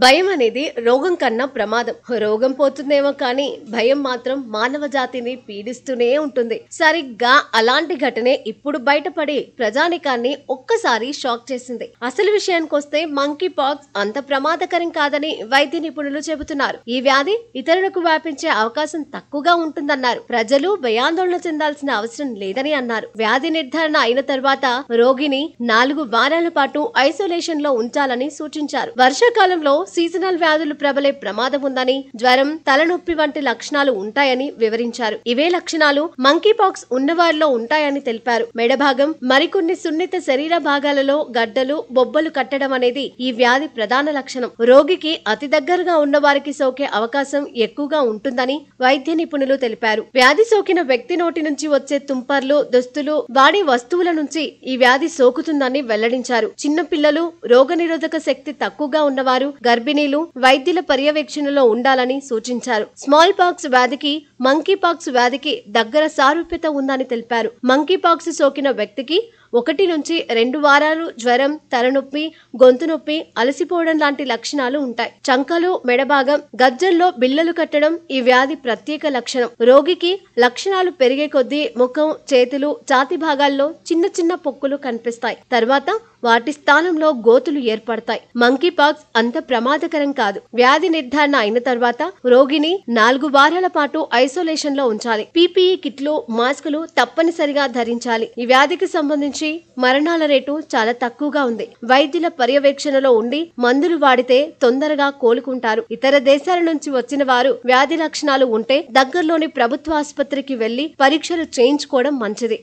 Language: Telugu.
భయం అనేది రోగం కన్నా ప్రమాదం. రోగం పోతుందేమో కానీ భయం మాత్రం మానవ జాతిని పీడిస్తూనే ఉంటుంది. సరిగ్గా అలాంటి ఘటనే ఇప్పుడు బయటపడి ప్రజానికాన్ని ఒక్కసారి షాక్ చేసింది. అసలు విషయానికొస్తే మంకీ పాక్స్ అంత ప్రమాదకరం కాదని వైద్య నిపుణులు చెబుతున్నారు. ఈ వ్యాధి ఇతరులకు వ్యాపించే అవకాశం తక్కువగా ఉంటుందన్నారు. ప్రజలు భయాందోళన చెందాల్సిన అవసరం లేదని అన్నారు. వ్యాధి నిర్ధారణ అయిన తర్వాత రోగిని 4 వారాల పాటు ఐసోలేషన్ లో ఉంచాలని సూచించారు. వర్షాకాలంలో సీజనల్ వ్యాధులు ప్రబలే ప్రమాదం ఉందని, జ్వరం, తలనొప్పి వంటి లక్షణాలు ఉంటాయని వివరించారు. ఇవే లక్షణాలు మంకీ పాక్స్ ఉన్నవారిలో ఉంటాయని తెలిపారు. మెడభాగం, మరికొన్ని సున్నిత శరీర భాగాలలో గడ్డలు, బొబ్బలు కట్టడం అనేది ఈ వ్యాధి ప్రధాన లక్షణం. రోగికి అతి దగ్గరగా ఉన్న వారికి సోకే అవకాశం ఎక్కువగా ఉంటుందని వైద్య నిపుణులు తెలిపారు. వ్యాధి సోకిన వ్యక్తి నోటి నుంచి వచ్చే తుంపర్లు, దుస్తులు, వాడే వస్తువుల నుంచి ఈ వ్యాధి సోకుతుందని వెల్లడించారు. చిన్న పిల్లలు, రోగనిరోధక శక్తి తక్కువగా ఉన్నవారు, గర్భిణీలు వైద్యుల పర్యవేక్షణలో ఉండాలని సూచించారు. స్మాల్ పాక్స్ వ్యాధికి, మంకీ పాక్స్ వ్యాధికి దగ్గర సారూప్యత ఉందని తెలిపారు. మంకీ పాక్స్ సోకిన వ్యక్తికి 1 నుంచి 2 వారాలు జ్వరం, తలనొప్పి, గొంతు నొప్పి, అలసిపోవడం లాంటి లక్షణాలు ఉంటాయి. చంకలు, మెడభాగం, గజ్జల్లో బిళ్ళలు కట్టడం ఈ వ్యాధి ప్రత్యేక లక్షణం. రోగికి లక్షణాలు పెరిగే కొద్దీ ముఖం, చేతులు, ఛాతీ భాగాల్లో చిన్న చిన్న పొక్కులు కనిపిస్తాయి. తర్వాత వాటి స్థానంలో గోతులు ఏర్పడతాయి. మంకీ పాక్స్ అంత ప్రమాదకరం కాదు. వ్యాధి నిర్ధారణ అయిన తర్వాత రోగిని 4 వారాల పాటు ఐసోలేషన్ లో ఉంచాలి. పీపీఈ కిట్లు, మాస్కులు తప్పనిసరిగా ధరించాలి. ఈ వ్యాధికి సంబంధించి మరణాల రేటు చాలా తక్కువగా ఉంది. వైద్యుల పర్యవేక్షణలో ఉండి మందులు వాడితే తొందరగా కోలుకుంటారు. ఇతర దేశాల నుంచి వచ్చిన వారు వ్యాధి లక్షణాలు ఉంటే దగ్గరలోని ప్రభుత్వ ఆసుపత్రికి వెళ్లి పరీక్షలు చేయించుకోవడం మంచిది.